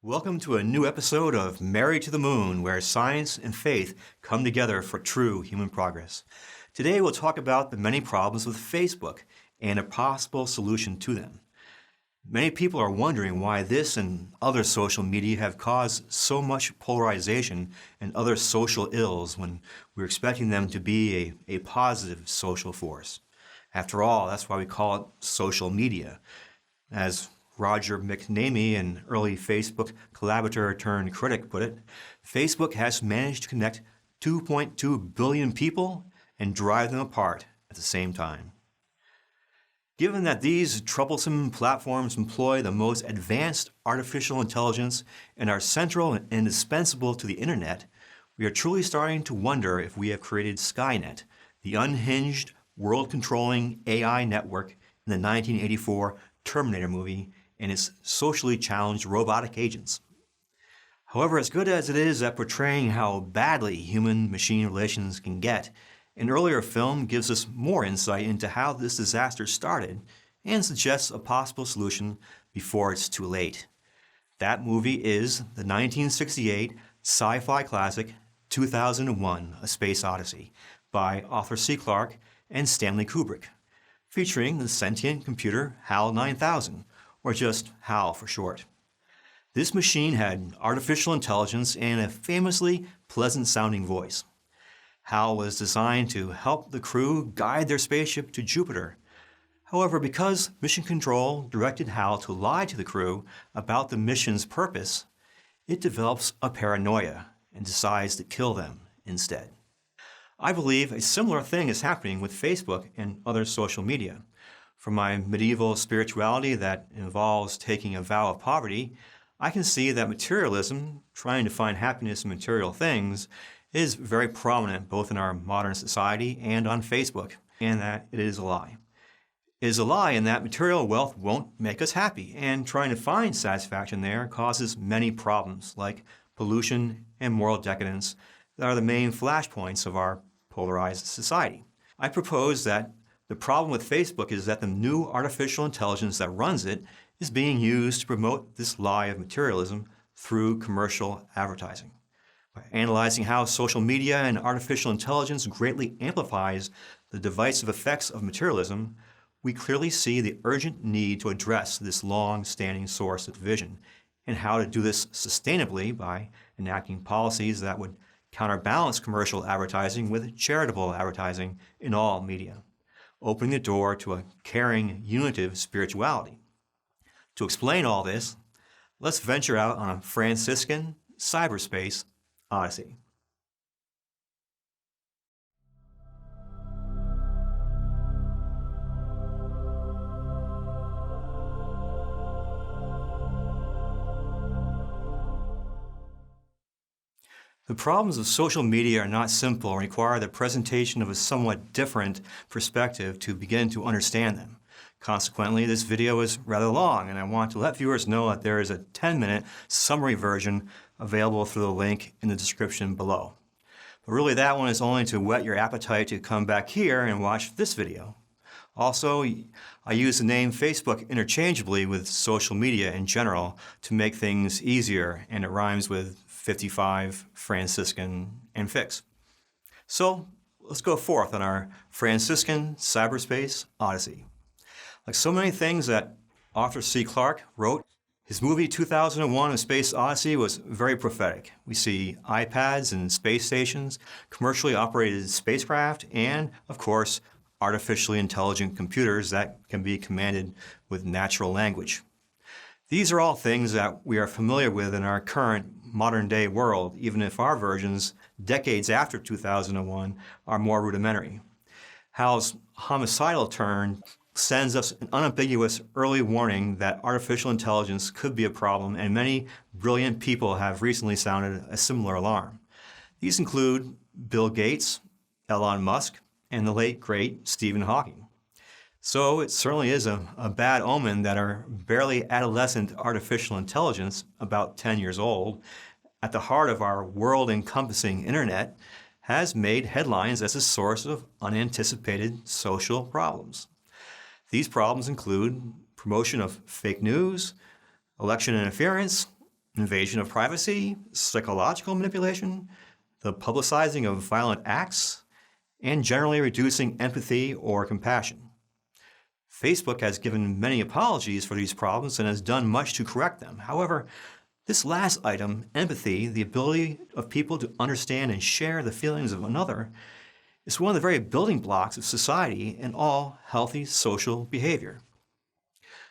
Welcome to a new episode of Married to the Moon, where science and faith come together for true human progress. Today we'll talk about the many problems with Facebook and a possible solution to them. Many people are wondering why this and other social media have caused so much polarization and other social ills when we're expecting them to be a positive social force. After all, that's why we call it social media. As Roger McNamee, an early Facebook collaborator turned critic, put it, Facebook has managed to connect 2.2 billion people and drive them apart at the same time. Given that these troublesome platforms employ the most advanced artificial intelligence and are central and indispensable to the internet, we are truly starting to wonder if we have created Skynet, the unhinged, world-controlling AI network in the 1984 Terminator movie, and its socially challenged robotic agents. However, as good as it is at portraying how badly human-machine relations can get, an earlier film gives us more insight into how this disaster started and suggests a possible solution before it's too late. That movie is the 1968 sci-fi classic 2001: A Space Odyssey by Arthur C. Clarke and Stanley Kubrick, featuring the sentient computer HAL 9000, or just HAL for short. This machine had artificial intelligence and a famously pleasant-sounding voice. HAL was designed to help the crew guide their spaceship to Jupiter. However, because Mission Control directed HAL to lie to the crew about the mission's purpose, it develops a paranoia and decides to kill them instead. I believe a similar thing is happening with Facebook and other social media. From my medieval spirituality that involves taking a vow of poverty, I can see that materialism, trying to find happiness in material things, is very prominent both in our modern society and on Facebook, and that it is a lie. It is a lie in that material wealth won't make us happy, and trying to find satisfaction there causes many problems like pollution and moral decadence that are the main flashpoints of our polarized society. I propose that the problem with Facebook is that the new artificial intelligence that runs it is being used to promote this lie of materialism through commercial advertising. By analyzing how social media and artificial intelligence greatly amplifies the divisive effects of materialism, we clearly see the urgent need to address this long-standing source of division and how to do this sustainably by enacting policies that would counterbalance commercial advertising with charitable advertising in all media, opening the door to a caring, unitive spirituality. To explain all this, let's venture out on a Franciscan cyberspace odyssey. The problems of social media are not simple and require the presentation of a somewhat different perspective to begin to understand them. Consequently, this video is rather long, and I want to let viewers know that there is a 10-minute summary version available through the link in the description below. But really, that one is only to whet your appetite to come back here and watch this video. Also, I use the name Facebook interchangeably with social media in general to make things easier, and it rhymes with 55, Franciscan, and fix. So let's go forth on our Franciscan cyberspace odyssey. Like so many things that Arthur C. Clarke wrote, his movie 2001: A Space Odyssey was very prophetic. We see iPads and space stations, commercially operated spacecraft, and, of course, artificially intelligent computers that can be commanded with natural language. These are all things that we are familiar with in our current modern-day world, even if our versions, decades after 2001, are more rudimentary. HAL's homicidal turn sends us an unambiguous early warning that artificial intelligence could be a problem, and many brilliant people have recently sounded a similar alarm. These include Bill Gates, Elon Musk, and the late, great Stephen Hawking. So it certainly is a bad omen that our barely adolescent artificial intelligence, about 10 years old, at the heart of our world-encompassing internet, has made headlines as a source of unanticipated social problems. These problems include promotion of fake news, election interference, invasion of privacy, psychological manipulation, the publicizing of violent acts, and generally reducing empathy or compassion. Facebook has given many apologies for these problems and has done much to correct them. However, this last item, empathy, the ability of people to understand and share the feelings of another, is one of the very building blocks of society and all healthy social behavior.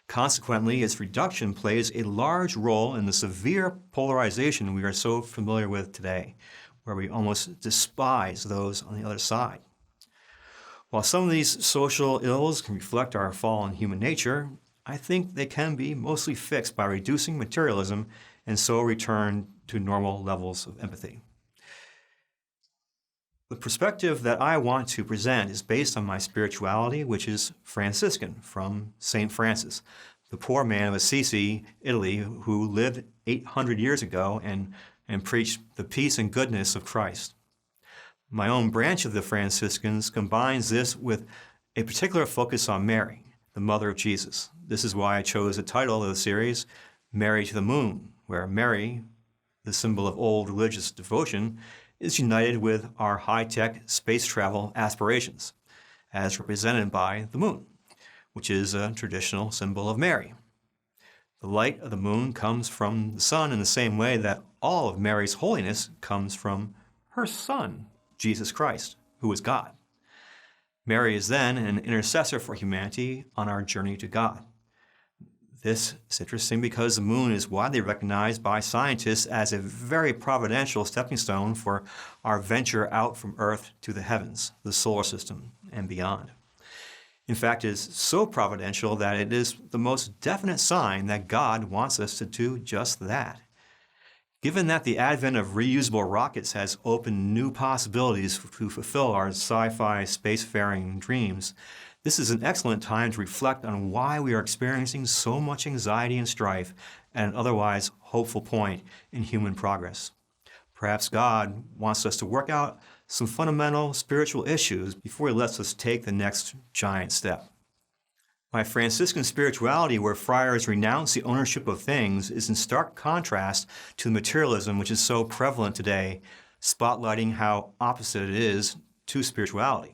Consequently, its reduction plays a large role in the severe polarization we are so familiar with today, where we almost despise those on the other side. While some of these social ills can reflect our fallen human nature, I think they can be mostly fixed by reducing materialism and so return to normal levels of empathy. The perspective that I want to present is based on my spirituality, which is Franciscan, from St. Francis, the poor man of Assisi, Italy, who lived 800 years ago and preached the peace and goodness of Christ. My own branch of the Franciscans combines this with a particular focus on Mary, the mother of Jesus. This is why I chose the title of the series, Mary to the Moon, where Mary, the symbol of old religious devotion, is united with our high-tech space travel aspirations, as represented by the moon, which is a traditional symbol of Mary. The light of the moon comes from the sun in the same way that all of Mary's holiness comes from her Son, Jesus Christ, who is God. Mary is then an intercessor for humanity on our journey to God. This is interesting because the moon is widely recognized by scientists as a very providential stepping stone for our venture out from Earth to the heavens, the solar system, and beyond. In fact, it is so providential that it is the most definite sign that God wants us to do just that. Given that the advent of reusable rockets has opened new possibilities to fulfill our sci-fi spacefaring dreams, this is an excellent time to reflect on why we are experiencing so much anxiety and strife at an otherwise hopeful point in human progress. Perhaps God wants us to work out some fundamental spiritual issues before He lets us take the next giant step. My Franciscan spirituality, where friars renounce the ownership of things, is in stark contrast to the materialism which is so prevalent today, spotlighting how opposite it is to spirituality.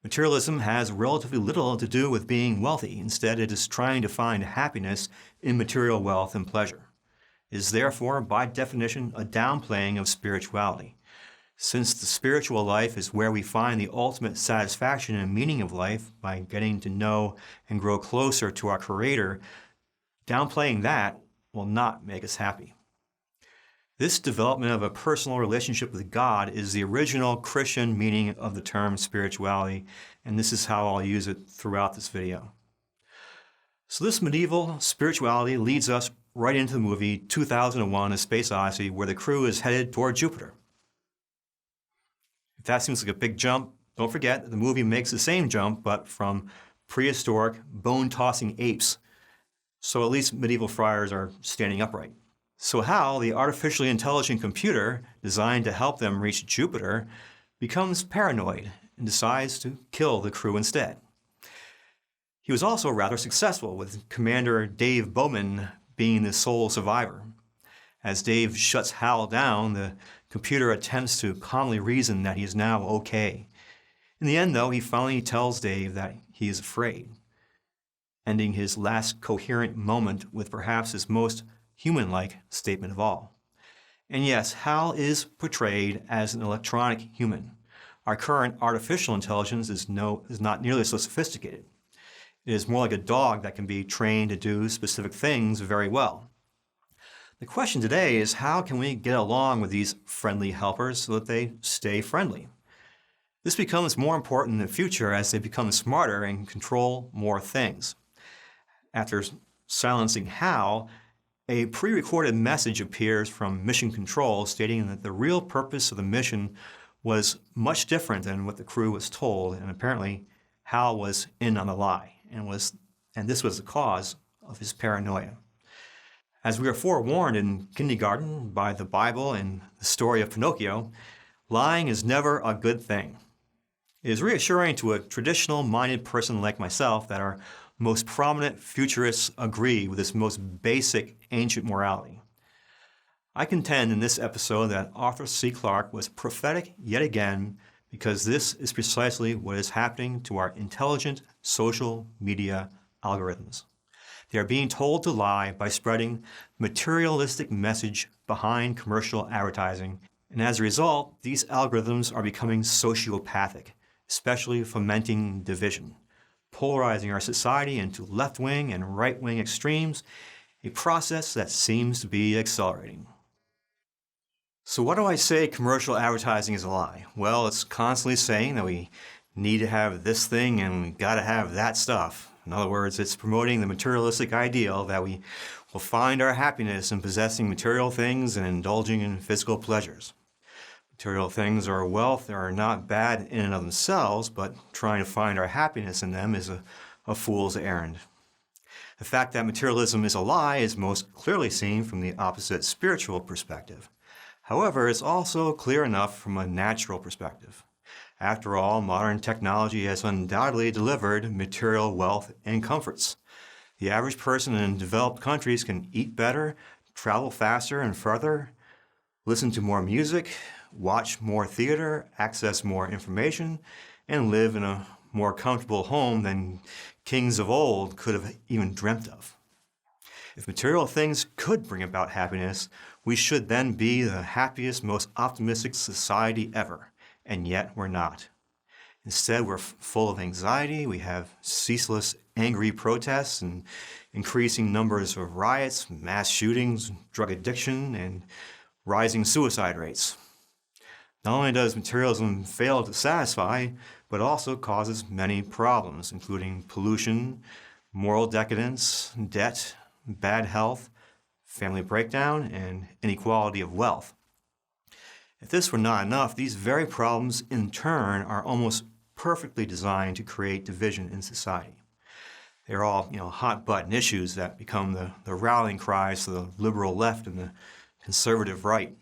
Materialism has relatively little to do with being wealthy. Instead, it is trying to find happiness in material wealth and pleasure. It is therefore, by definition, a downplaying of spirituality. Since the spiritual life is where we find the ultimate satisfaction and meaning of life by getting to know and grow closer to our Creator, downplaying that will not make us happy. This development of a personal relationship with God is the original Christian meaning of the term spirituality, and this is how I'll use it throughout this video. So this medieval spirituality leads us right into the movie 2001: A Space Odyssey, where the crew is headed toward Jupiter. If that seems like a big jump, don't forget that the movie makes the same jump, but from prehistoric, bone-tossing apes. So at least medieval friars are standing upright. So Hal, the artificially intelligent computer designed to help them reach Jupiter, becomes paranoid and decides to kill the crew instead. He was also rather successful, with Commander Dave Bowman being the sole survivor. As Dave shuts Hal down, the computer attempts to calmly reason that he is now okay. In the end, though, he finally tells Dave that he is afraid, ending his last coherent moment with perhaps his most human-like statement of all. And yes, Hal is portrayed as an electronic human. Our current artificial intelligence is not nearly so sophisticated. It is more like a dog that can be trained to do specific things very well. The question today is, how can we get along with these friendly helpers so that they stay friendly? This becomes more important in the future as they become smarter and control more things. After silencing Hal, a pre-recorded message appears from Mission Control stating that the real purpose of the mission was much different than what the crew was told, and apparently Hal was in on the lie, and this was the cause of his paranoia. As we are forewarned in kindergarten by the Bible and the story of Pinocchio, lying is never a good thing. It is reassuring to a traditional-minded person like myself that our most prominent futurists agree with this most basic ancient morality. I contend in this episode that Arthur C. Clarke was prophetic yet again because this is precisely what is happening to our intelligent social media algorithms. They are being told to lie by spreading materialistic message behind commercial advertising, and as a result, these algorithms are becoming sociopathic, especially fomenting division, polarizing our society into left-wing and right-wing extremes, a process that seems to be accelerating. So why do I say commercial advertising is a lie? Well, it's constantly saying that we need to have this thing and we got to have that stuff. In other words, it's promoting the materialistic ideal that we will find our happiness in possessing material things and indulging in physical pleasures. Material things or wealth are not bad in and of themselves, but trying to find our happiness in them is a fool's errand. The fact that materialism is a lie is most clearly seen from the opposite spiritual perspective. However, it's also clear enough from a natural perspective. After all, modern technology has undoubtedly delivered material wealth and comforts. The average person in developed countries can eat better, travel faster and further, listen to more music, watch more theater, access more information, and live in a more comfortable home than kings of old could have even dreamt of. If material things could bring about happiness, we should then be the happiest, most optimistic society ever, and yet we're not. Instead, we're full of anxiety, we have ceaseless angry protests and increasing numbers of riots, mass shootings, drug addiction, and rising suicide rates. Not only does materialism fail to satisfy, but also causes many problems, including pollution, moral decadence, debt, bad health, family breakdown, and inequality of wealth. If this were not enough, these very problems in turn are almost perfectly designed to create division in society. They're all, hot-button issues that become the rallying cries for the liberal left and the conservative right,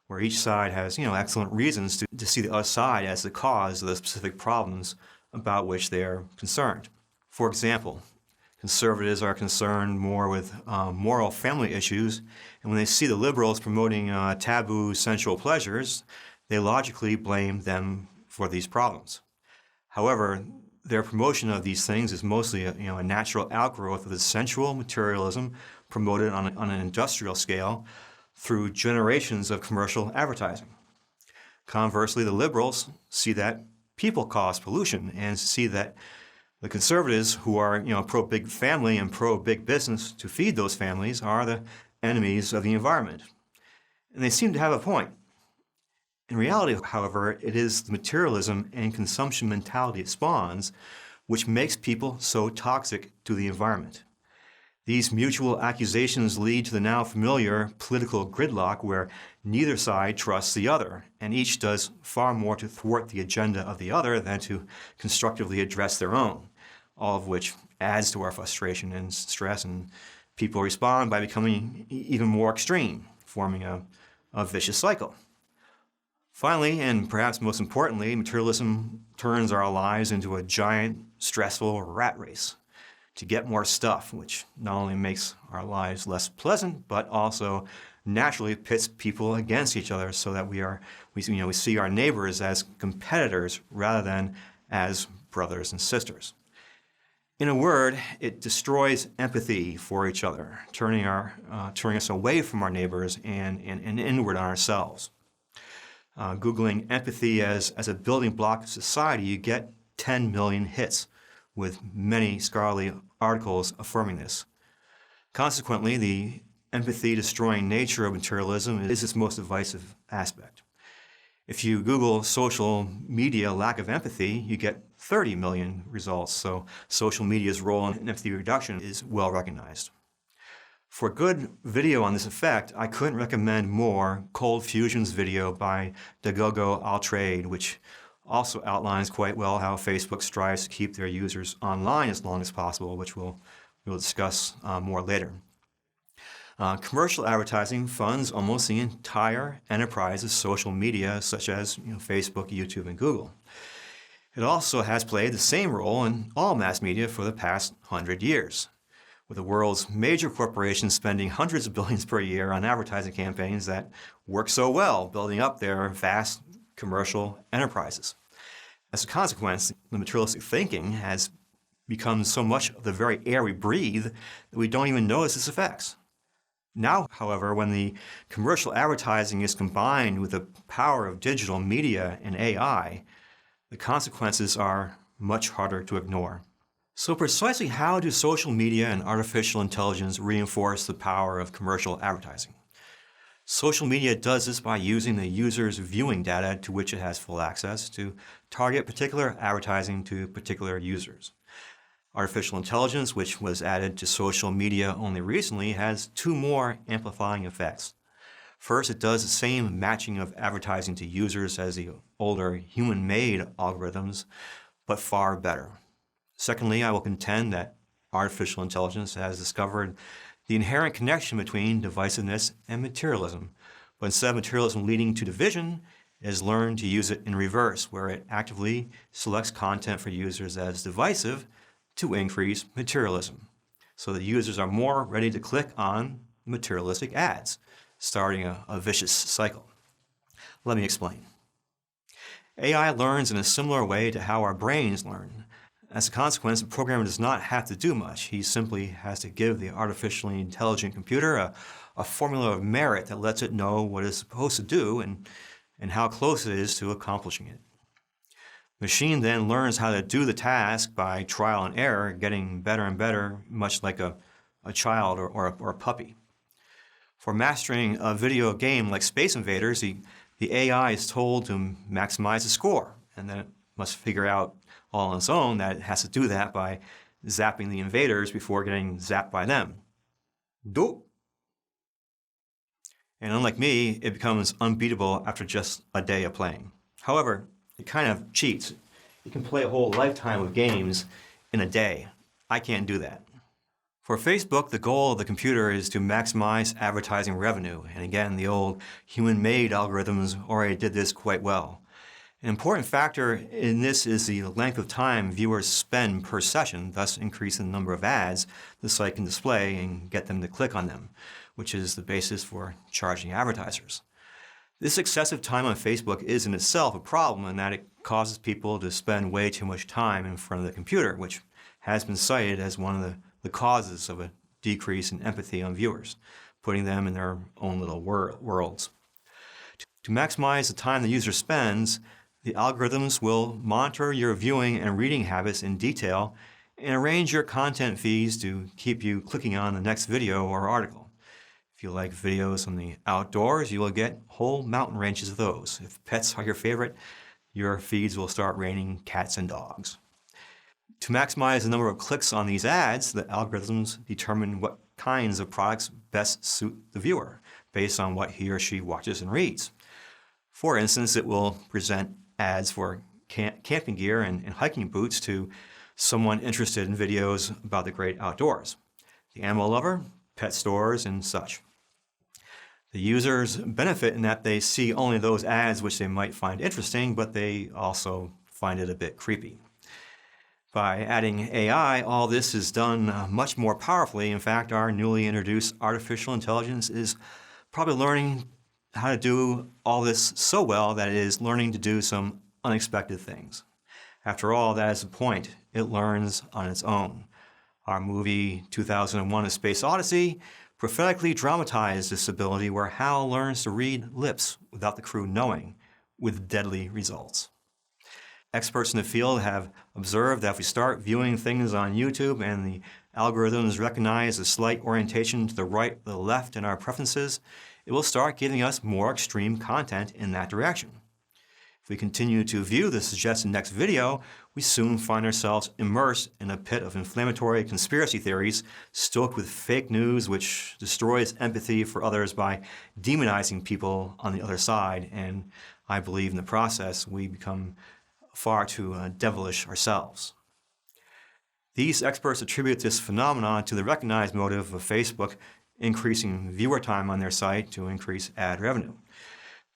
where each side has, excellent reasons to see the other side as the cause of the specific problems about which they are concerned. For example, conservatives are concerned more with moral family issues, and when they see the liberals promoting taboo sensual pleasures, they logically blame them for these problems. However, their promotion of these things is mostly a natural outgrowth of the sensual materialism promoted on an industrial scale through generations of commercial advertising. Conversely, the liberals see that people cause pollution and see that the conservatives, who are pro-big family and pro-big business to feed those families, are the enemies of the environment. And they seem to have a point. In reality, however, it is the materialism and consumption mentality it spawns which makes people so toxic to the environment. These mutual accusations lead to the now familiar political gridlock where neither side trusts the other, and each does far more to thwart the agenda of the other than to constructively address their own, all of which adds to our frustration and stress, and people respond by becoming even more extreme, forming a vicious cycle. Finally, and perhaps most importantly, materialism turns our lives into a giant, stressful rat race to get more stuff, which not only makes our lives less pleasant, but also naturally pits people against each other so that we see our neighbors as competitors rather than as brothers and sisters. In a word, it destroys empathy for each other, turning us away from our neighbors and inward on ourselves. Googling empathy as a building block of society, you get 10 million hits, with many scholarly articles affirming this. Consequently, the empathy-destroying nature of materialism is its most divisive aspect. If you Google social media lack of empathy, you get 30 million results, so social media's role in empathy reduction is well recognized. For good video on this effect, I couldn't recommend more Cold Fusion's video by Dagogo Altrade, which also outlines quite well how Facebook strives to keep their users online as long as possible, which we'll discuss more later. Commercial advertising funds almost the entire enterprise of social media, such as Facebook, YouTube, and Google. It also has played the same role in all mass media for the past 100 years. with the world's major corporations spending hundreds of billions per year on advertising campaigns that work so well, building up their vast commercial enterprises. As a consequence, the materialistic thinking has become so much of the very air we breathe that we don't even notice its effects. Now, however, when the commercial advertising is combined with the power of digital media and AI, the consequences are much harder to ignore. So precisely how do social media and artificial intelligence reinforce the power of commercial advertising? Social media does this by using the user's viewing data to which it has full access to target particular advertising to particular users. Artificial intelligence, which was added to social media only recently, has two more amplifying effects. First, it does the same matching of advertising to users as the older human-made algorithms, but far better. Secondly, I will contend that artificial intelligence has discovered the inherent connection between divisiveness and materialism, but instead of materialism leading to division, it has learned to use it in reverse, where it actively selects content for users as divisive to increase materialism, so that users are more ready to click on materialistic ads, starting a vicious cycle. Let me explain. AI learns in a similar way to how our brains learn. As a consequence, the programmer does not have to do much. He simply has to give the artificially intelligent computer a formula of merit that lets it know what it's supposed to do and how close it is to accomplishing it. The machine then learns how to do the task by trial and error, getting better and better, much like a child or a puppy. For mastering a video game like Space Invaders, the AI is told to maximize the score, and then it must figure out all on its own that it has to do that by zapping the invaders before getting zapped by them. Do. And unlike me, it becomes unbeatable after just a day of playing. However, it kind of cheats. You can play a whole lifetime of games in a day. I can't do that. For Facebook, the goal of the computer is to maximize advertising revenue. And again, the old human-made algorithms already did this quite well. An important factor in this is the length of time viewers spend per session, thus increasing the number of ads the site can display and get them to click on them, which is the basis for charging advertisers. This excessive time on Facebook is in itself a problem in that it causes people to spend way too much time in front of the computer, which has been cited as one of the causes of a decrease in empathy on viewers, putting them in their own little worlds. To maximize the time the user spends, the algorithms will monitor your viewing and reading habits in detail and arrange your content feeds to keep you clicking on the next video or article. If you like videos on the outdoors, you will get whole mountain ranges of those. If pets are your favorite, your feeds will start raining cats and dogs. To maximize the number of clicks on these ads, the algorithms determine what kinds of products best suit the viewer based on what he or she watches and reads. For instance, it will present ads for camping gear and hiking boots to someone interested in videos about the great outdoors, the animal lover, pet stores, and such. The users benefit in that they see only those ads which they might find interesting, but they also find it a bit creepy. By adding AI, all this is done much more powerfully. In fact, our newly introduced artificial intelligence is probably learning how to do all this so well that it is learning to do some unexpected things. After all, that is the point. It learns on its own. Our movie 2001: A Space Odyssey prophetically dramatized this ability where HAL learns to read lips without the crew knowing, with deadly results. Experts in the field have observed that if we start viewing things on YouTube and the algorithms recognize a slight orientation to the right or the left in our preferences, it will start giving us more extreme content in that direction. If we continue to view the suggested next video, we soon find ourselves immersed in a pit of inflammatory conspiracy theories, stoked with fake news which destroys empathy for others by demonizing people on the other side, and I believe in the process we become far too devilish ourselves. These experts attribute this phenomenon to the recognized motive of Facebook increasing viewer time on their site to increase ad revenue.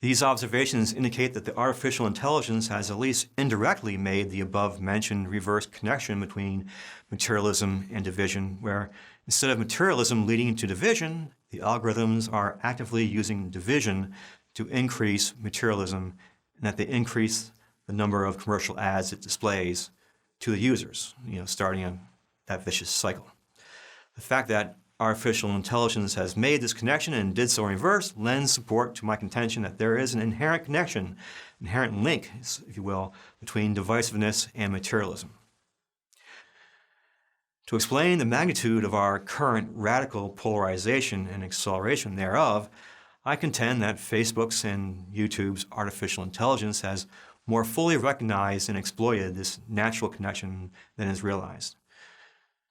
These observations indicate that the artificial intelligence has at least indirectly made the above-mentioned reverse connection between materialism and division, where Instead of materialism leading to division, the algorithms are actively using division to increase materialism, and that they increase the number of commercial ads it displays to the users, starting that vicious cycle. The fact that artificial intelligence has made this connection and did so in reverse lends support to my contention that there is an inherent connection, inherent link, if you will, between divisiveness and materialism. To explain the magnitude of our current radical polarization and acceleration thereof, I contend that Facebook's and YouTube's artificial intelligence has more fully recognized and exploited this natural connection than is realized.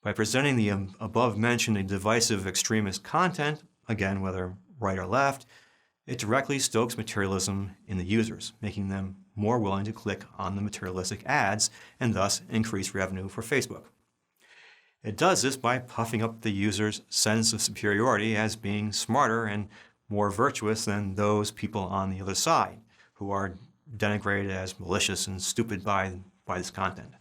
By presenting the above-mentioned divisive extremist content, again, whether right or left, it directly stokes materialism in the users, making them more willing to click on the materialistic ads and thus increase revenue for Facebook. It does this by puffing up the user's sense of superiority as being smarter and more virtuous than those people on the other side, who are denigrated as malicious and stupid by this content.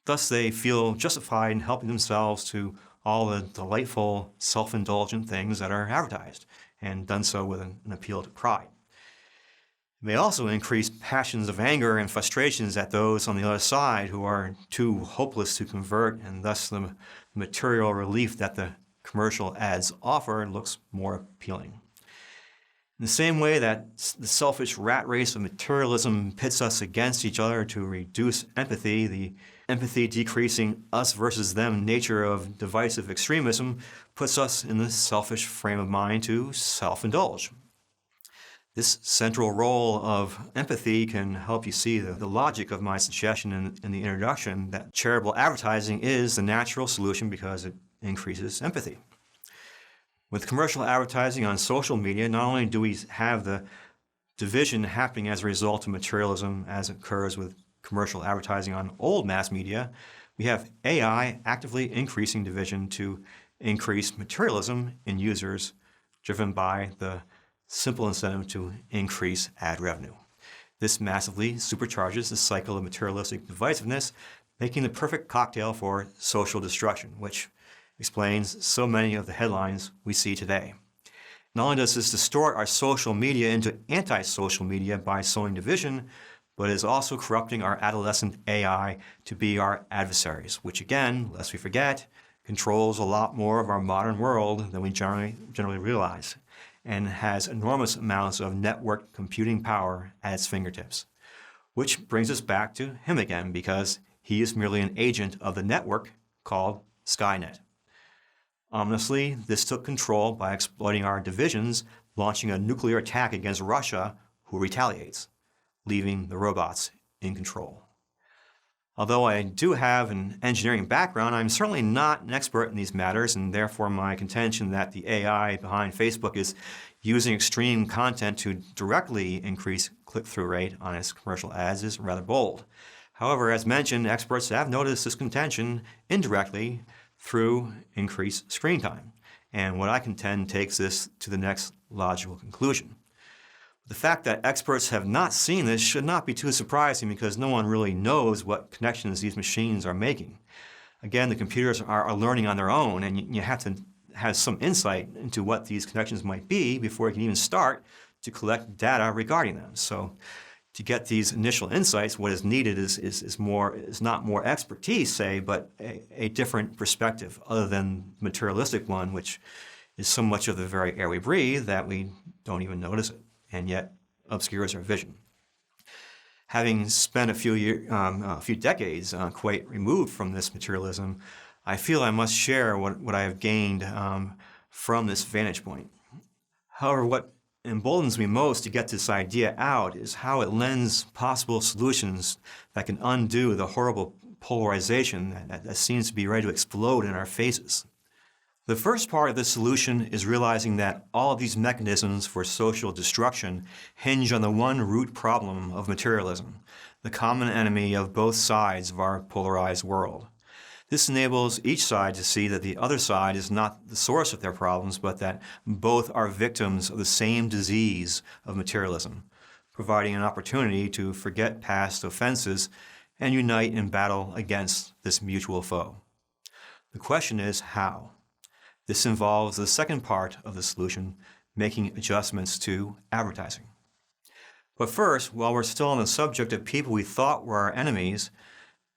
Thus, they feel justified in helping themselves to all the delightful, self-indulgent things that are advertised, and done so with an appeal to pride. It may also increase passions of anger and frustrations at those on the other side who are too hopeless to convert, and thus the material relief that the commercial ads offer looks more appealing. In the same way that the selfish rat race of materialism pits us against each other to reduce empathy, the empathy decreasing us versus them nature of divisive extremism puts us in the selfish frame of mind to self-indulge. This central role of empathy can help you see the logic of my suggestion in the introduction that charitable advertising is the natural solution because it increases empathy. With commercial advertising on social media, not only do we have the division happening as a result of materialism as occurs with commercial advertising on old mass media, we have AI actively increasing division to increase materialism in users driven by the simple incentive to increase ad revenue. This massively supercharges the cycle of materialistic divisiveness, making the perfect cocktail for social destruction, which explains so many of the headlines we see today. Not only does this distort our social media into anti-social media by sowing division, but is also corrupting our adolescent AI to be our adversaries, which again, lest we forget, controls a lot more of our modern world than we generally realize, and has enormous amounts of network computing power at its fingertips. Which brings us back to him again, because he is merely an agent of the network called Skynet. Ominously, this took control by exploiting our divisions, launching a nuclear attack against Russia, who retaliates, leaving the robots in control. Although I do have an engineering background, I'm certainly not an expert in these matters, and therefore my contention that the AI behind Facebook is using extreme content to directly increase click-through rate on its commercial ads is rather bold. However, as mentioned, experts have noticed this contention indirectly through increased screen time, and what I contend takes this to the next logical conclusion. The fact that experts have not seen this should not be too surprising because no one really knows what connections these machines are making. Again, the computers are learning on their own, and you have to have some insight into what these connections might be before you can even start to collect data regarding them. So to get these initial insights, what is needed is not more expertise, say, but a different perspective other than the materialistic one, which is so much of the very air we breathe that we don't even notice it, and yet obscures our vision. Having spent a few decades quite removed from this materialism, I feel I must share what I have gained from this vantage point. However, what emboldens me most to get this idea out is how it lends possible solutions that can undo the horrible polarization that seems to be ready to explode in our faces. The first part of the solution is realizing that all of these mechanisms for social destruction hinge on the one root problem of materialism, the common enemy of both sides of our polarized world. This enables each side to see that the other side is not the source of their problems, but that both are victims of the same disease of materialism, providing an opportunity to forget past offenses and unite in battle against this mutual foe. The question is how. This involves the second part of the solution, making adjustments to advertising. But first, while we're still on the subject of people we thought were our enemies,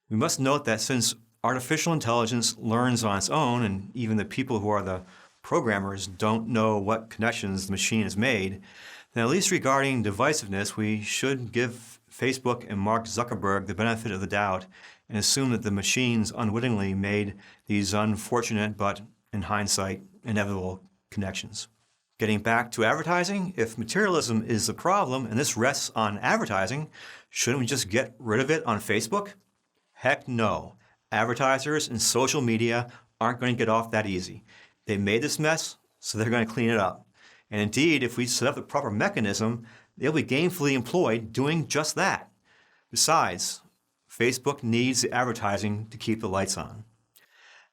we must note that since artificial intelligence learns on its own, and even the people who are the programmers don't know what connections the machine has made, then at least regarding divisiveness, we should give Facebook and Mark Zuckerberg the benefit of the doubt and assume that the machines unwittingly made these unfortunate but, in hindsight, inevitable connections. Getting back to advertising, if materialism is the problem and this rests on advertising, shouldn't we just get rid of it on Facebook? Heck no. Advertisers and social media aren't going to get off that easy. They made this mess, so they're going to clean it up. And indeed, if we set up the proper mechanism, they'll be gainfully employed doing just that. Besides, Facebook needs the advertising to keep the lights on.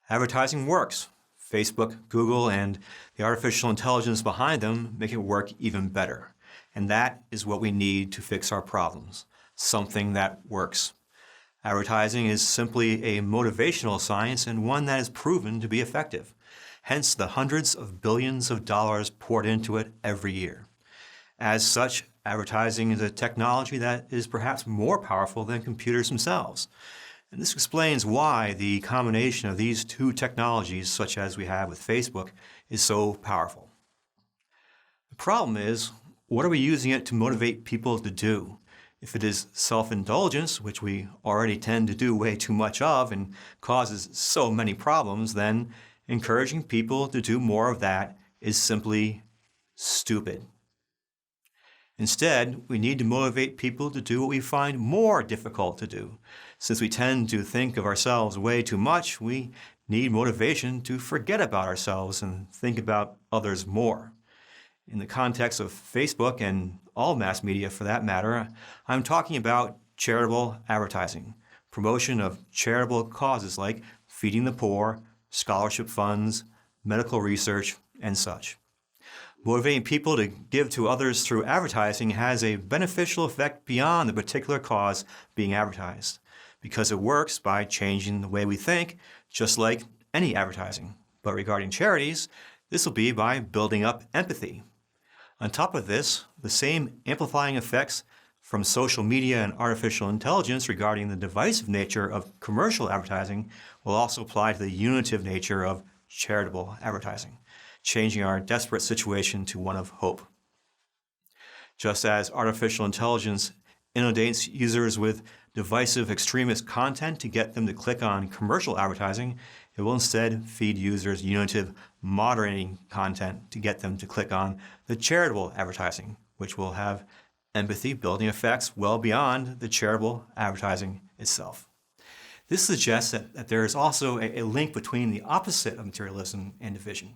Advertising works. Facebook, Google, and the artificial intelligence behind them make it work even better. And that is what we need to fix our problems. Something that works. Advertising is simply a motivational science and one that is proven to be effective. Hence the hundreds of billions of dollars poured into it every year. As such, advertising is a technology that is perhaps more powerful than computers themselves. And this explains why the combination of these two technologies, such as we have with Facebook, is so powerful. The problem is, what are we using it to motivate people to do? If it is self-indulgence, which we already tend to do way too much of and causes so many problems, then encouraging people to do more of that is simply stupid. Instead, we need to motivate people to do what we find more difficult to do. Since we tend to think of ourselves way too much, we need motivation to forget about ourselves and think about others more. In the context of Facebook and all mass media for that matter, I'm talking about charitable advertising, promotion of charitable causes like feeding the poor, scholarship funds, medical research, and such. Motivating people to give to others through advertising has a beneficial effect beyond the particular cause being advertised, because it works by changing the way we think, just like any advertising. But regarding charities, this will be by building up empathy. On top of this, the same amplifying effects from social media and artificial intelligence regarding the divisive nature of commercial advertising will also apply to the unitive nature of charitable advertising, changing our desperate situation to one of hope. Just as artificial intelligence inundates users with divisive extremist content to get them to click on commercial advertising, it will instead feed users unitive moderating content to get them to click on the charitable advertising, which will have empathy building effects well beyond the charitable advertising itself. This suggests that there is also a link between the opposite of materialism and division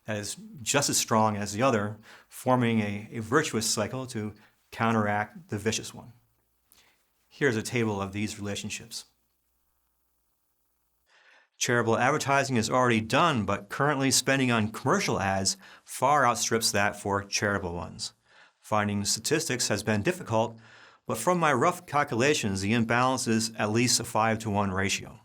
that is just as strong as the other, forming a virtuous cycle to counteract the vicious one. Here's a table of these relationships. Charitable advertising is already done, but currently spending on commercial ads far outstrips that for charitable ones. Finding statistics has been difficult, but from my rough calculations, the imbalance is at least a 5-to-1 ratio.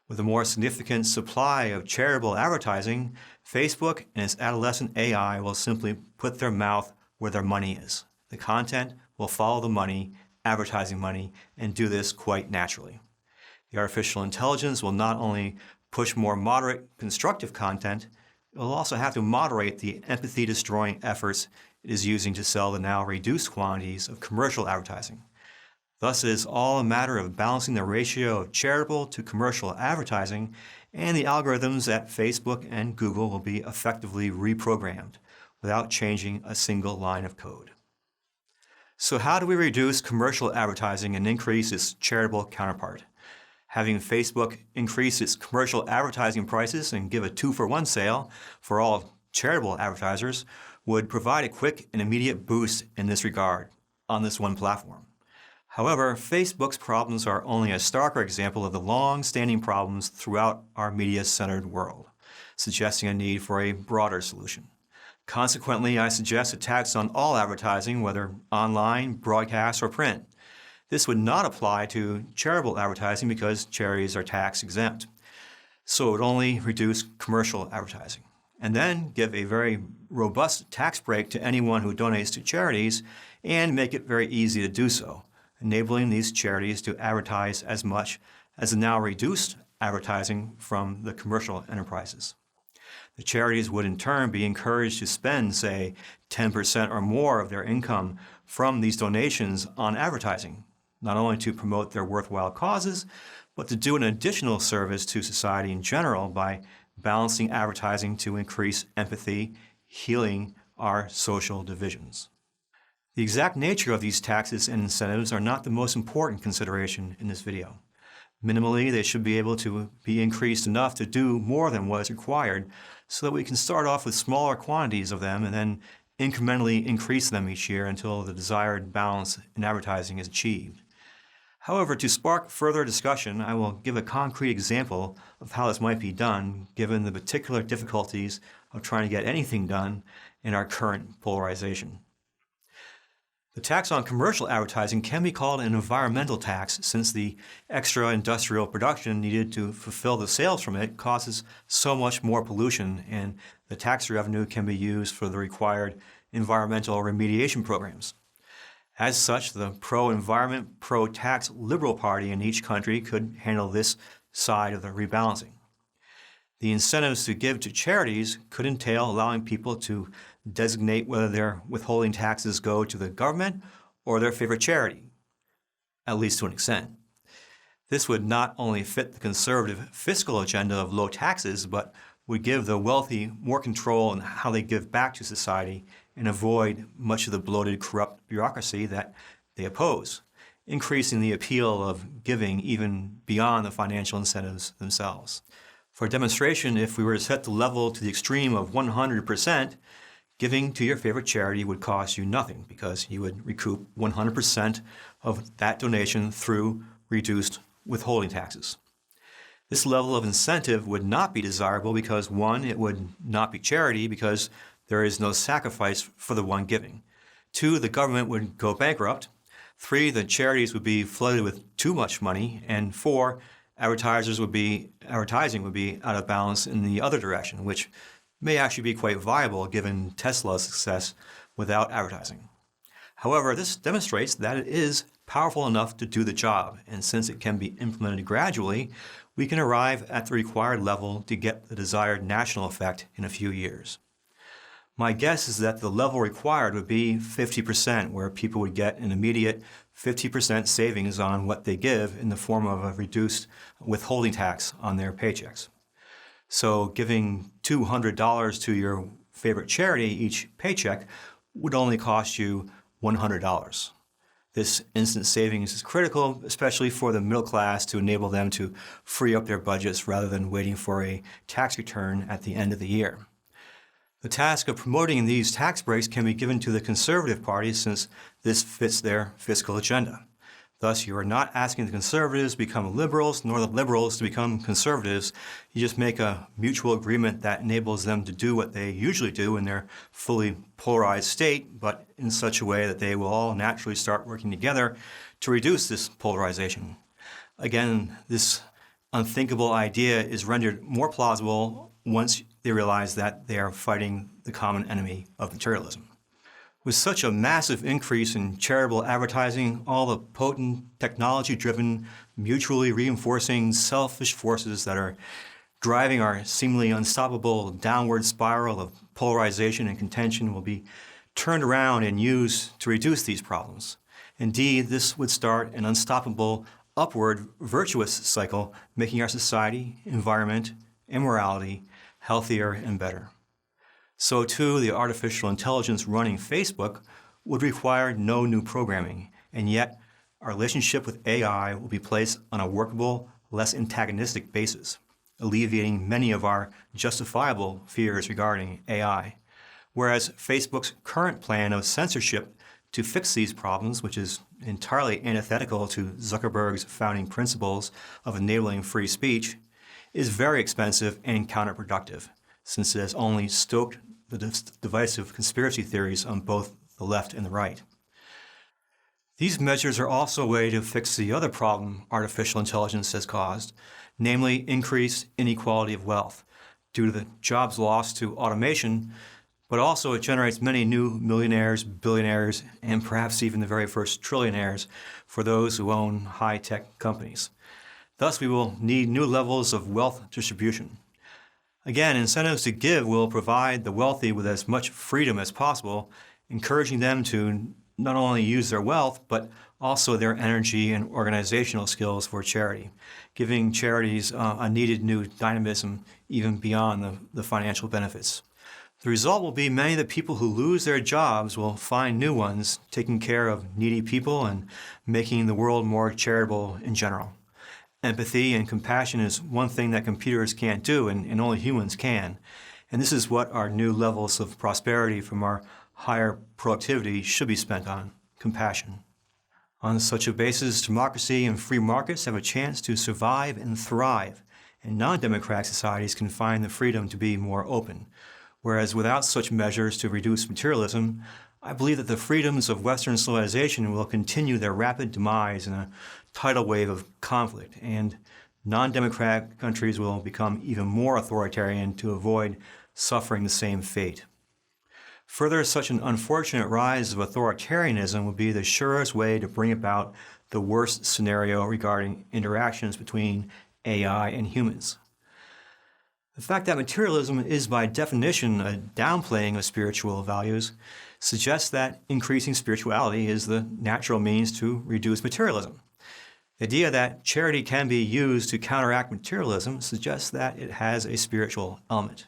With a more significant supply of charitable advertising, Facebook and its adolescent AI will simply put their mouth where their money is. The content will follow the money, advertising money, and do this quite naturally. The artificial intelligence will not only push more moderate, constructive content, it will also have to moderate the empathy-destroying efforts it is using to sell the now reduced quantities of commercial advertising. Thus, it is all a matter of balancing the ratio of charitable to commercial advertising, and the algorithms at Facebook and Google will be effectively reprogrammed without changing a single line of code. So how do we reduce commercial advertising and increase its charitable counterpart? Having Facebook increase its commercial advertising prices and give a 2-for-1 sale for all charitable advertisers would provide a quick and immediate boost in this regard on this one platform. However, Facebook's problems are only a starker example of the long-standing problems throughout our media-centered world, suggesting a need for a broader solution. Consequently, I suggest a tax on all advertising, whether online, broadcast, or print. This would not apply to charitable advertising because charities are tax exempt, so it would only reduce commercial advertising. and then give a very robust tax break to anyone who donates to charities and make it very easy to do so, enabling these charities to advertise as much as the now reduced advertising from the commercial enterprises. The charities would in turn be encouraged to spend, say, 10% or more of their income from these donations on advertising, not only to promote their worthwhile causes, but to do an additional service to society in general by balancing advertising to increase empathy, healing our social divisions. The exact nature of these taxes and incentives are not the most important consideration in this video. Minimally, they should be able to be increased enough to do more than what is required so that we can start off with smaller quantities of them and then incrementally increase them each year until the desired balance in advertising is achieved. However, to spark further discussion, I will give a concrete example of how this might be done given the particular difficulties of trying to get anything done in our current polarization. The tax on commercial advertising can be called an environmental tax since the extra industrial production needed to fulfill the sales from it causes so much more pollution, and the tax revenue can be used for the required environmental remediation programs. As such, the pro-environment, pro-tax Liberal Party in each country could handle this side of the rebalancing. The incentives to give to charities could entail allowing people to designate whether their withholding taxes go to the government or their favorite charity, at least to an extent. This would not only fit the conservative fiscal agenda of low taxes, but would give the wealthy more control in how they give back to society and avoid much of the bloated, corrupt bureaucracy that they oppose, increasing the appeal of giving even beyond the financial incentives themselves. For demonstration, if we were to set the level to the extreme of 100%, giving to your favorite charity would cost you nothing because you would recoup 100% of that donation through reduced withholding taxes. This level of incentive would not be desirable because, one, it would not be charity because there is no sacrifice for the one giving. Two, the government would go bankrupt. Three, the charities would be flooded with too much money. And four, advertising would be out of balance in the other direction, which may actually be quite viable given Tesla's success without advertising. However, this demonstrates that it is powerful enough to do the job, and since it can be implemented gradually, we can arrive at the required level to get the desired national effect in a few years. My guess is that the level required would be 50%, where people would get an immediate 50% savings on what they give in the form of a reduced withholding tax on their paychecks. So giving $200 to your favorite charity each paycheck would only cost you $100. This instant savings is critical, especially for the middle class, to enable them to free up their budgets rather than waiting for a tax return at the end of the year. The task of promoting these tax breaks can be given to the Conservative Party since this fits their fiscal agenda. Thus, you are not asking the conservatives to become liberals, nor the liberals to become conservatives. You just make a mutual agreement that enables them to do what they usually do in their fully polarized state, but in such a way that they will all naturally start working together to reduce this polarization. Again, this unthinkable idea is rendered more plausible once they realize that they are fighting the common enemy of materialism. With such a massive increase in charitable advertising, all the potent, technology-driven, mutually reinforcing, selfish forces that are driving our seemingly unstoppable downward spiral of polarization and contention will be turned around and used to reduce these problems. Indeed, this would start an unstoppable, upward, virtuous cycle, making our society, environment, and morality healthier and better. So too, the artificial intelligence running Facebook would require no new programming, and yet our relationship with AI will be placed on a workable, less antagonistic basis, alleviating many of our justifiable fears regarding AI. Whereas Facebook's current plan of censorship to fix these problems, which is entirely antithetical to Zuckerberg's founding principles of enabling free speech, is very expensive and counterproductive, since it has only stoked the divisive conspiracy theories on both the left and the right. These measures are also a way to fix the other problem artificial intelligence has caused, namely increased inequality of wealth. due to the jobs lost to automation, but also it generates many new millionaires, billionaires, and perhaps even the very first trillionaires for those who own high-tech companies. Thus, we will need new levels of wealth distribution. Again, incentives to give will provide the wealthy with as much freedom as possible, encouraging them to not only use their wealth, but also their energy and organizational skills for charity, giving charities a needed new dynamism even beyond the financial benefits. The result will be many of the people who lose their jobs will find new ones, taking care of needy people and making the world more charitable in general. Empathy and compassion is one thing that computers can't do and only humans can. And this is what our new levels of prosperity from our higher productivity should be spent on, compassion. On such a basis, democracy and free markets have a chance to survive and thrive, and non-democratic societies can find the freedom to be more open. Whereas without such measures to reduce materialism, I believe that the freedoms of Western civilization will continue their rapid demise in a tidal wave of conflict, and non-democratic countries will become even more authoritarian to avoid suffering the same fate. Further, such an unfortunate rise of authoritarianism would be the surest way to bring about the worst scenario regarding interactions between AI and humans. The fact that materialism is by definition a downplaying of spiritual values suggests that increasing spirituality is the natural means to reduce materialism. The idea that charity can be used to counteract materialism suggests that it has a spiritual element.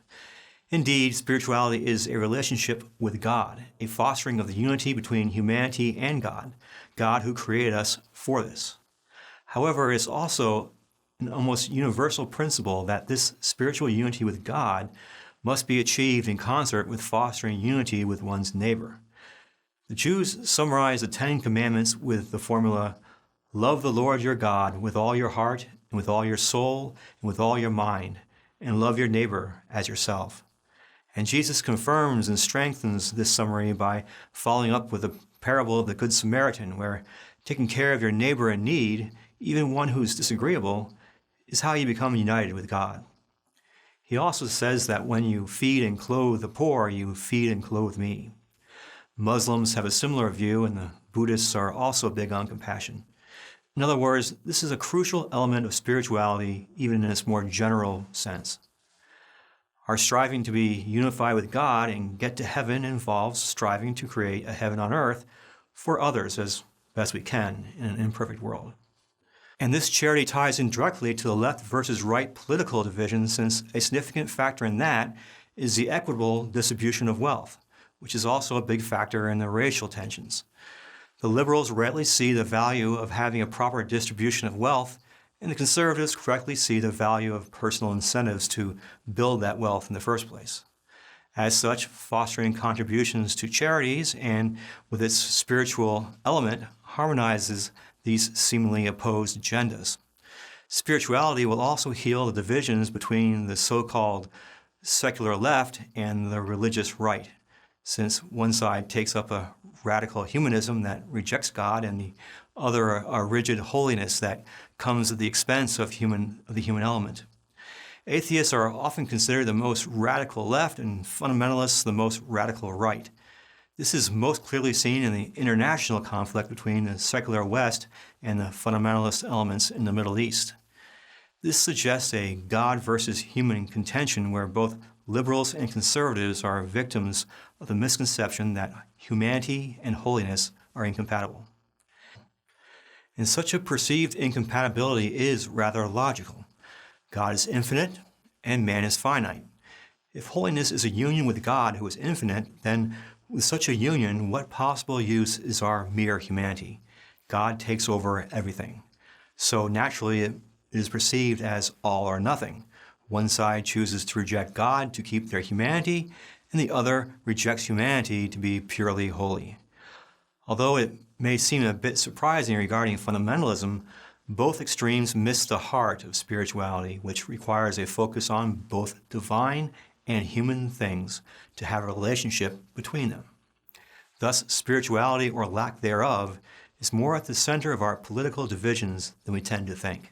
Indeed, spirituality is a relationship with God, a fostering of the unity between humanity and God, God who created us for this. However, it's also an almost universal principle that this spiritual unity with God must be achieved in concert with fostering unity with one's neighbor. The Jews summarize the Ten Commandments with the formula, "Love the Lord your God with all your heart and with all your soul and with all your mind, and love your neighbor as yourself." And Jesus confirms and strengthens this summary by following up with the parable of the Good Samaritan, where taking care of your neighbor in need, even one who's disagreeable, is how you become united with God. He also says that when you feed and clothe the poor, you feed and clothe me. Muslims have a similar view, and the Buddhists are also big on compassion. In other words, this is a crucial element of spirituality, even in its more general sense. Our striving to be unified with God and get to heaven involves striving to create a heaven on earth for others as best we can in an imperfect world. And this charity ties in directly to the left versus right political division, since a significant factor in that is the equitable distribution of wealth, which is also a big factor in the racial tensions. The liberals rightly see the value of having a proper distribution of wealth, and the conservatives correctly see the value of personal incentives to build that wealth in the first place. As such, fostering contributions to charities and with its spiritual element harmonizes these seemingly opposed agendas. Spirituality will also heal the divisions between the so-called secular left and the religious right, since one side takes up a radical humanism that rejects God and the other a rigid holiness that comes at the expense of the human element. Atheists are often considered the most radical left and fundamentalists the most radical right. This is most clearly seen in the international conflict between the secular West and the fundamentalist elements in the Middle East. This suggests a God versus human contention where both liberals and conservatives are victims of the misconception that humanity and holiness are incompatible. And such a perceived incompatibility is rather logical. God is infinite and man is finite. If holiness is a union with God who is infinite, then with such a union, what possible use is our mere humanity? God takes over everything. So naturally, it is perceived as all or nothing. One side chooses to reject God to keep their humanity, and the other rejects humanity to be purely holy. Although it may seem a bit surprising regarding fundamentalism, both extremes miss the heart of spirituality, which requires a focus on both divine and human things to have a relationship between them. Thus, spirituality, or lack thereof, is more at the center of our political divisions than we tend to think.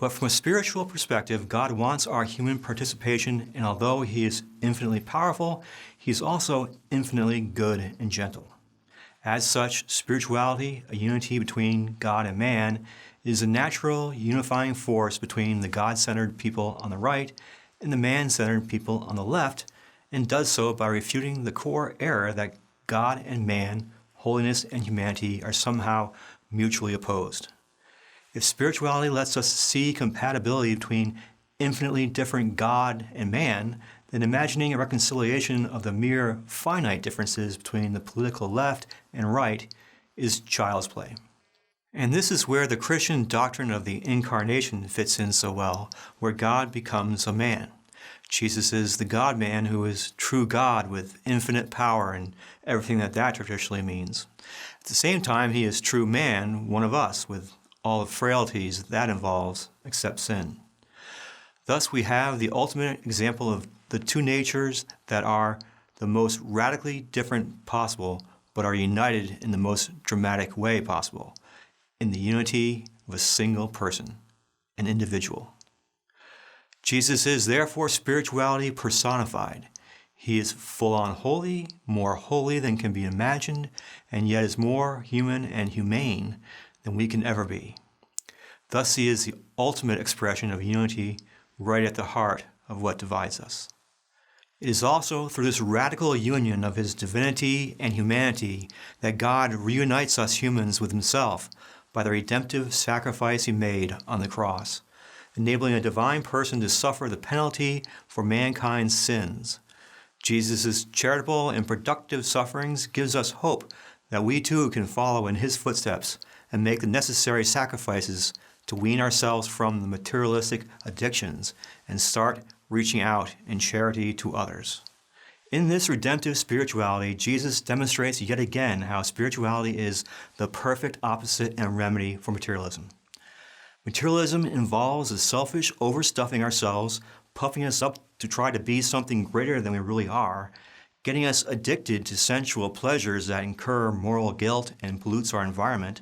But from a spiritual perspective, God wants our human participation, and although He is infinitely powerful, He is also infinitely good and gentle. As such, spirituality, a unity between God and man, is a natural unifying force between the God-centered people on the right and the man-centered people on the left, and does so by refuting the core error that God and man, holiness and humanity, are somehow mutually opposed. If spirituality lets us see compatibility between infinitely different God and man, then imagining a reconciliation of the mere finite differences between the political left and right is child's play. And this is where the Christian doctrine of the incarnation fits in so well, where God becomes a man. Jesus is the God-man who is true God with infinite power and everything that traditionally means. At the same time, He is true man, one of us, with all the frailties that involves except sin. Thus, we have the ultimate example of the two natures that are the most radically different possible, but are united in the most dramatic way possible, in the unity of a single person, an individual. Jesus is therefore spirituality personified. He is full-on holy, more holy than can be imagined, and yet is more human and humane than we can ever be. Thus, He is the ultimate expression of unity right at the heart of what divides us. It is also through this radical union of His divinity and humanity that God reunites us humans with Himself by the redemptive sacrifice He made on the cross, enabling a divine person to suffer the penalty for mankind's sins. Jesus' charitable and productive sufferings gives us hope that we too can follow in His footsteps and make the necessary sacrifices to wean ourselves from the materialistic addictions and start reaching out in charity to others. In this redemptive spirituality, Jesus demonstrates yet again how spirituality is the perfect opposite and remedy for materialism. Materialism involves the selfish overstuffing ourselves, puffing us up to try to be something greater than we really are, getting us addicted to sensual pleasures that incur moral guilt and pollutes our environment,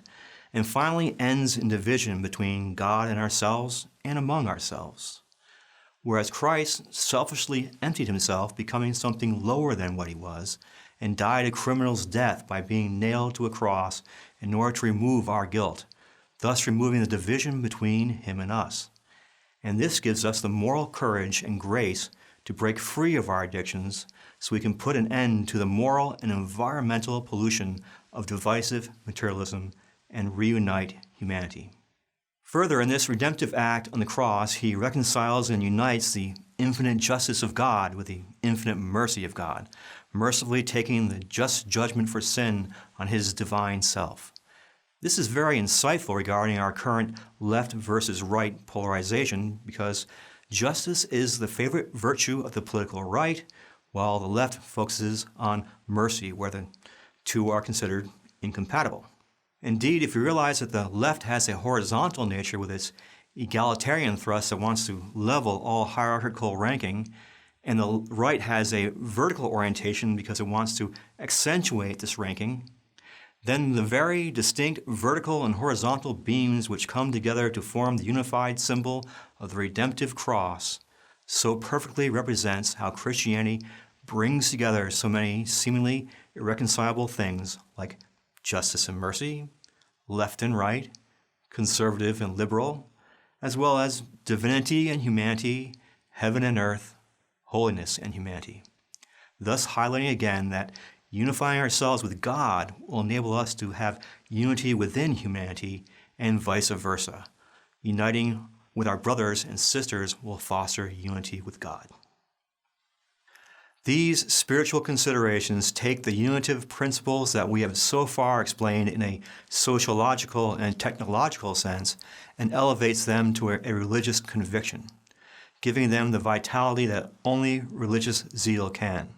and finally ends in division between God and ourselves and among ourselves. Whereas Christ selfishly emptied Himself, becoming something lower than what He was, and died a criminal's death by being nailed to a cross in order to remove our guilt, thus removing the division between Him and us. And this gives us the moral courage and grace to break free of our addictions so we can put an end to the moral and environmental pollution of divisive materialism and reunite humanity. Further, in this redemptive act on the cross, He reconciles and unites the infinite justice of God with the infinite mercy of God, mercifully taking the just judgment for sin on His divine self. This is very insightful regarding our current left versus right polarization, because justice is the favorite virtue of the political right, while the left focuses on mercy, where the two are considered incompatible. Indeed, if you realize that the left has a horizontal nature with its egalitarian thrust that wants to level all hierarchical ranking, and the right has a vertical orientation because it wants to accentuate this ranking, then the very distinct vertical and horizontal beams which come together to form the unified symbol of the redemptive cross so perfectly represents how Christianity brings together so many seemingly irreconcilable things like justice and mercy, left and right, conservative and liberal, as well as divinity and humanity, heaven and earth, holiness and humanity. Thus highlighting again that unifying ourselves with God will enable us to have unity within humanity and vice versa. Uniting with our brothers and sisters will foster unity with God. These spiritual considerations take the unitive principles that we have so far explained in a sociological and technological sense and elevates them to a religious conviction, giving them the vitality that only religious zeal can.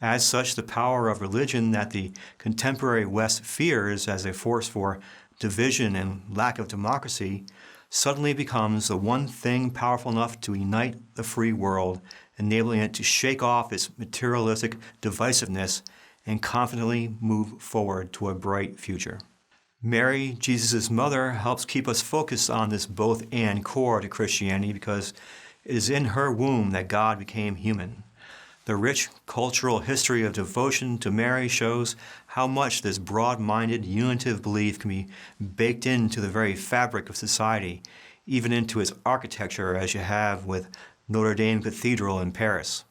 As such, the power of religion that the contemporary West fears as a force for division and lack of democracy suddenly becomes the one thing powerful enough to unite the free world, enabling it to shake off its materialistic divisiveness and confidently move forward to a bright future. Mary, Jesus' mother, helps keep us focused on this both-and core to Christianity because it is in her womb that God became human. The rich cultural history of devotion to Mary shows how much this broad-minded, unitive belief can be baked into the very fabric of society, even into its architecture, as you have with Notre Dame Cathedral in Paris.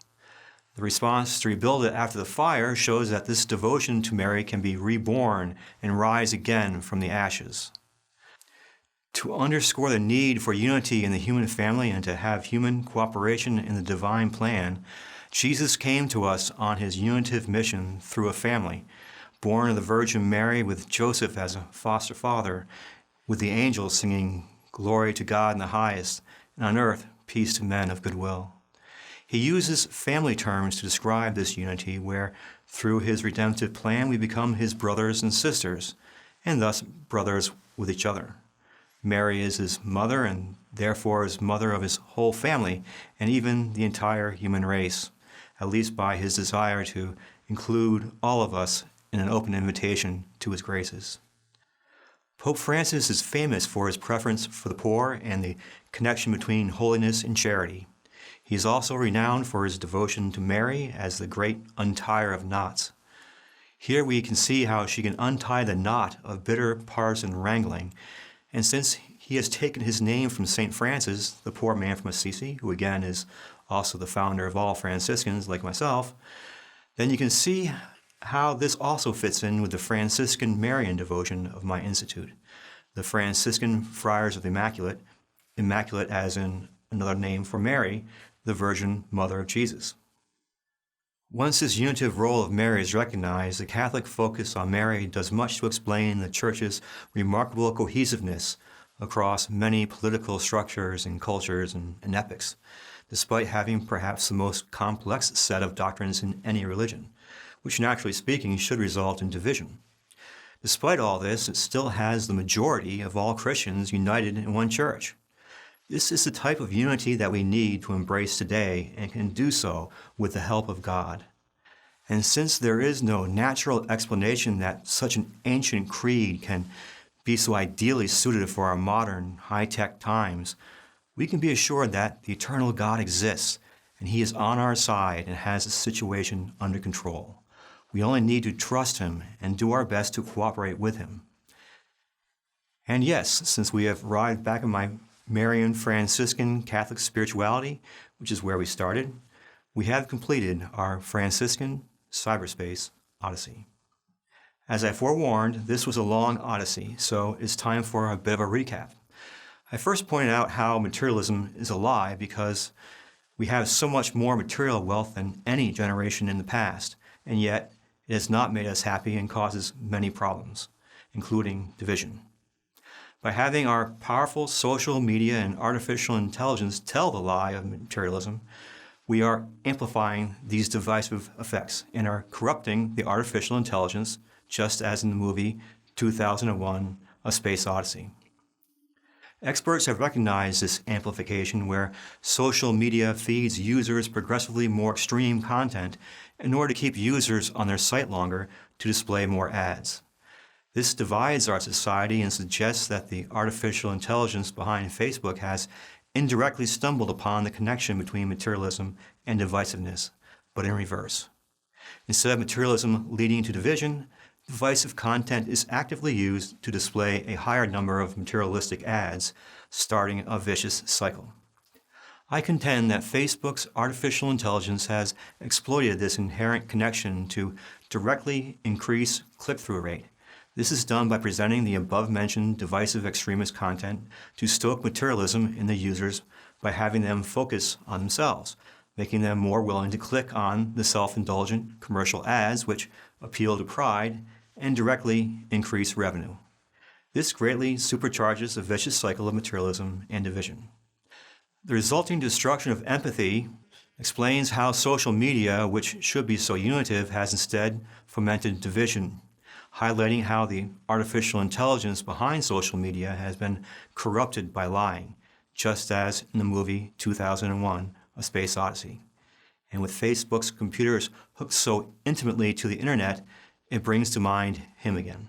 The response to rebuild it after the fire shows that this devotion to Mary can be reborn and rise again from the ashes. To underscore the need for unity in the human family and to have human cooperation in the divine plan, Jesus came to us on his unitive mission through a family, born of the Virgin Mary with Joseph as a foster father, with the angels singing, "Glory to God in the highest, and on earth peace to men of good will." He uses family terms to describe this unity where, through his redemptive plan, we become his brothers and sisters, and thus brothers with each other. Mary is his mother and therefore is mother of his whole family and even the entire human race, at least by his desire to include all of us in an open invitation to his graces. Pope Francis is famous for his preference for the poor and the connection between holiness and charity. He is also renowned for his devotion to Mary as the great untier of knots. Here we can see how she can untie the knot of bitter partisan wrangling, and since he has taken his name from St. Francis, the poor man from Assisi, who again is also the founder of all Franciscans like myself, then you can see how this also fits in with the Franciscan Marian devotion of my institute. The Franciscan Friars of the Immaculate, immaculate as in another name for Mary, the Virgin Mother of Jesus. Once this unitive role of Mary is recognized, the Catholic focus on Mary does much to explain the Church's remarkable cohesiveness across many political structures and cultures and epochs, despite having perhaps the most complex set of doctrines in any religion, which naturally speaking should result in division. Despite all this, it still has the majority of all Christians united in one church. This is the type of unity that we need to embrace today and can do so with the help of God. And since there is no natural explanation that such an ancient creed can be so ideally suited for our modern, high-tech times, we can be assured that the eternal God exists and he is on our side and has the situation under control. We only need to trust him and do our best to cooperate with him. And yes, since we have arrived back in my Marian Franciscan Catholic spirituality, which is where we started, we have completed our Franciscan Cyberspace Odyssey. As I forewarned, this was a long odyssey, so it's time for a bit of a recap. I first pointed out how materialism is a lie because we have so much more material wealth than any generation in the past, and yet it has not made us happy and causes many problems, including division. By having our powerful social media and artificial intelligence tell the lie of materialism, we are amplifying these divisive effects and are corrupting the artificial intelligence, just as in the movie 2001, A Space Odyssey. Experts have recognized this amplification where social media feeds users progressively more extreme content in order to keep users on their site longer to display more ads. This divides our society and suggests that the artificial intelligence behind Facebook has indirectly stumbled upon the connection between materialism and divisiveness, but in reverse. Instead of materialism leading to division, divisive content is actively used to display a higher number of materialistic ads, starting a vicious cycle. I contend that Facebook's artificial intelligence has exploited this inherent connection to directly increase click-through rate. This is done by presenting the above-mentioned divisive extremist content to stoke materialism in the users by having them focus on themselves, making them more willing to click on the self-indulgent commercial ads which appeal to pride and directly increase revenue. This greatly supercharges a vicious cycle of materialism and division. The resulting destruction of empathy explains how social media, which should be so unitive, has instead fomented division, highlighting how the artificial intelligence behind social media has been corrupted by lying, just as in the movie 2001, A Space Odyssey. And with Facebook's computers hooked so intimately to the internet, it brings to mind him again.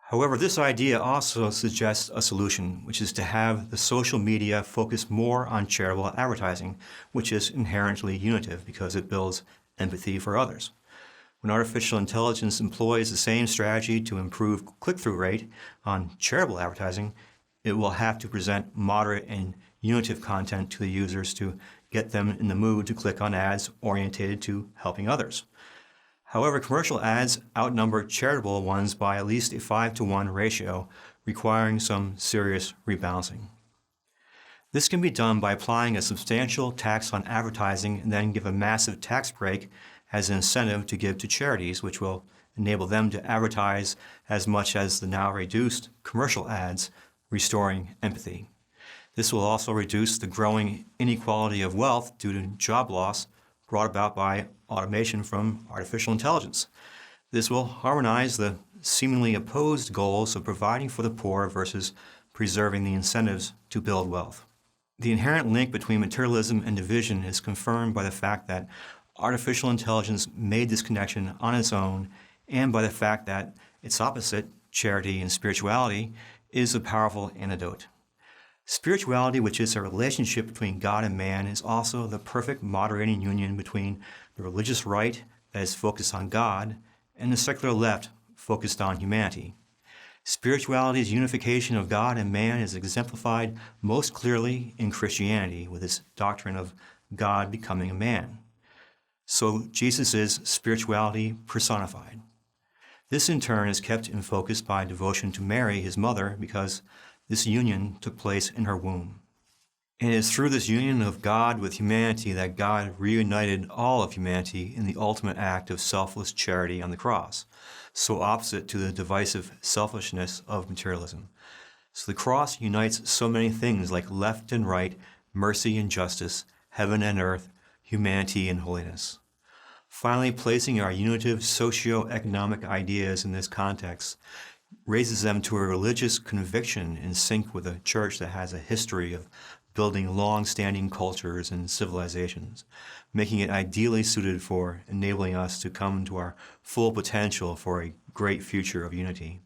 However, this idea also suggests a solution, which is to have the social media focus more on charitable advertising, which is inherently unitive because it builds empathy for others. When artificial intelligence employs the same strategy to improve click-through rate on charitable advertising, it will have to present moderate and unitive content to the users to get them in the mood to click on ads oriented to helping others. However, commercial ads outnumber charitable ones by at least a 5-to-1 ratio, requiring some serious rebalancing. This can be done by applying a substantial tax on advertising and then give a massive tax break as an incentive to give to charities, which will enable them to advertise as much as the now reduced commercial ads, restoring empathy. This will also reduce the growing inequality of wealth due to job loss brought about by automation from artificial intelligence. This will harmonize the seemingly opposed goals of providing for the poor versus preserving the incentives to build wealth. The inherent link between materialism and division is confirmed by the fact that artificial intelligence made this connection on its own, and by the fact that its opposite, charity and spirituality, is a powerful antidote. Spirituality, which is a relationship between God and man, is also the perfect moderating union between the religious right that is focused on God and the secular left focused on humanity. Spirituality's unification of God and man is exemplified most clearly in Christianity with its doctrine of God becoming a man. So Jesus is spirituality personified. This in turn is kept in focus by devotion to Mary, his mother, because this union took place in her womb. And it is through this union of God with humanity that God reunited all of humanity in the ultimate act of selfless charity on the cross, so opposite to the divisive selfishness of materialism. So the cross unites so many things like left and right, mercy and justice, heaven and earth, humanity and holiness. Finally, placing our unitive socio-economic ideas in this context raises them to a religious conviction in sync with a church that has a history of building long-standing cultures and civilizations, making it ideally suited for enabling us to come to our full potential for a great future of unity.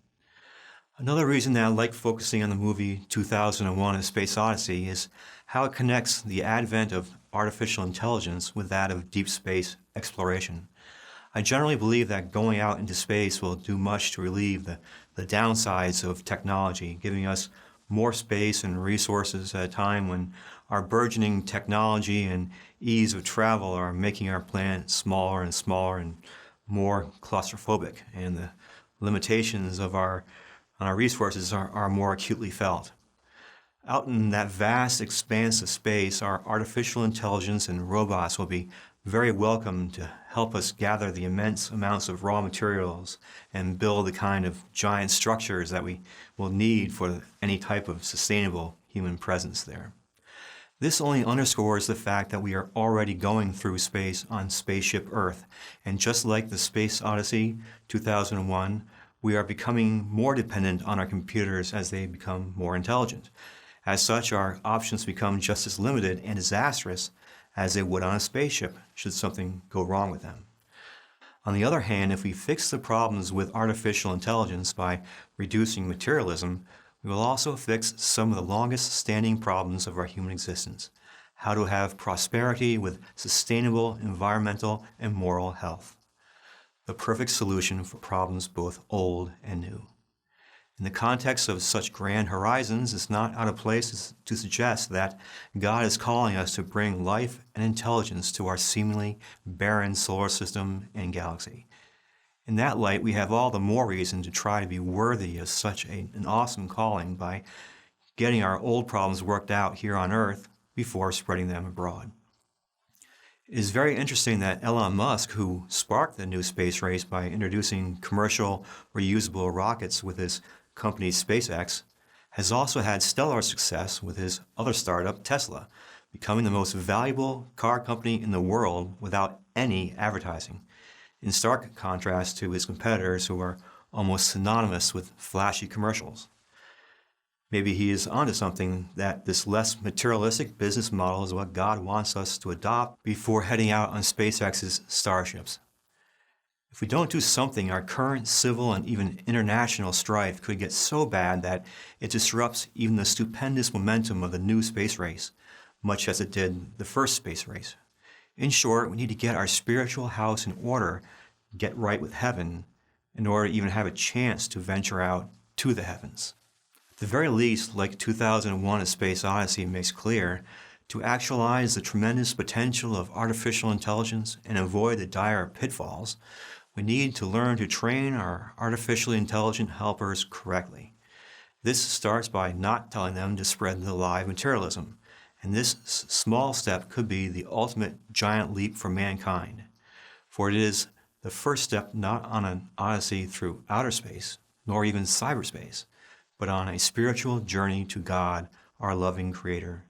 Another reason that I like focusing on the movie 2001: A Space Odyssey is how it connects the advent of artificial intelligence with that of deep space exploration. I generally believe that going out into space will do much to relieve the downsides of technology, giving us more space and resources at a time when our burgeoning technology and ease of travel are making our planet smaller and smaller and more claustrophobic, and the limitations of our resources are more acutely felt. Out in that vast expanse of space, our artificial intelligence and robots will be very welcome to help us gather the immense amounts of raw materials and build the kind of giant structures that we will need for any type of sustainable human presence there. This only underscores the fact that we are already going through space on Spaceship Earth, and just like the Space Odyssey 2001, we are becoming more dependent on our computers as they become more intelligent. As such, our options become just as limited and disastrous as they would on a spaceship should something go wrong with them. On the other hand, if we fix the problems with artificial intelligence by reducing materialism, we will also fix some of the longest standing problems of our human existence: how to have prosperity with sustainable environmental and moral health. The perfect solution for problems both old and new. In the context of such grand horizons, it's not out of place to suggest that God is calling us to bring life and intelligence to our seemingly barren solar system and galaxy. In that light, we have all the more reason to try to be worthy of such an awesome calling by getting our old problems worked out here on Earth before spreading them abroad. It is very interesting that Elon Musk, who sparked the new space race by introducing commercial reusable rockets with his company SpaceX, has also had stellar success with his other startup, Tesla, becoming the most valuable car company in the world without any advertising, in stark contrast to his competitors who are almost synonymous with flashy commercials. Maybe he is onto something, that this less materialistic business model is what God wants us to adopt before heading out on SpaceX's starships. If we don't do something, our current civil and even international strife could get so bad that it disrupts even the stupendous momentum of the new space race, much as it did the first space race. In short, we need to get our spiritual house in order, get right with heaven, in order to even have a chance to venture out to the heavens. At the very least, like 2001: A Space Odyssey makes clear, to actualize the tremendous potential of artificial intelligence and avoid the dire pitfalls, we need to learn to train our artificially intelligent helpers correctly. This starts by not telling them to spread the lie of materialism, and this small step could be the ultimate giant leap for mankind. For it is the first step not on an odyssey through outer space, nor even cyberspace, but on a spiritual journey to God, our loving Creator,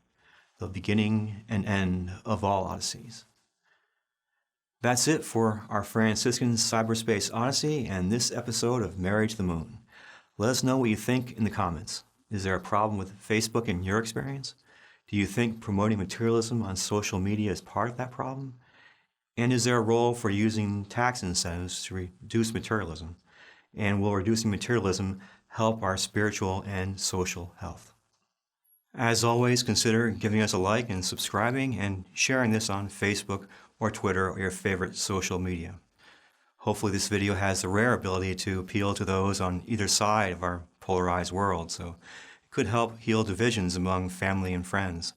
the beginning and end of all odysseys. That's it for our Franciscan Cyberspace Odyssey and this episode of Married to the Moon. Let us know what you think in the comments. Is there a problem with Facebook in your experience? Do you think promoting materialism on social media is part of that problem? And is there a role for using tax incentives to reduce materialism? And will reducing materialism help our spiritual and social health? As always, consider giving us a like and subscribing and sharing this on Facebook or Twitter or your favorite social media. Hopefully this video has the rare ability to appeal to those on either side of our polarized world, so it could help heal divisions among family and friends.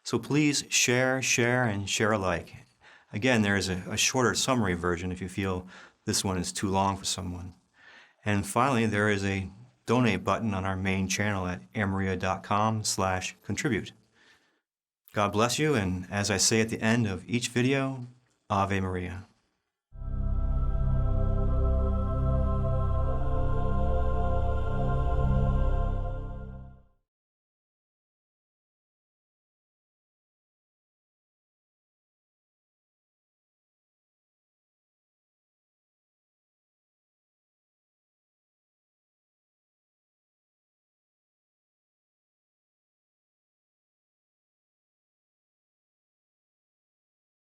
So please share, and share alike. Again, there is a shorter summary version if you feel this one is too long for someone. And finally, there is a donate button on our main channel at amaria.com/contribute. God bless you, and as I say at the end of each video, Ave Maria.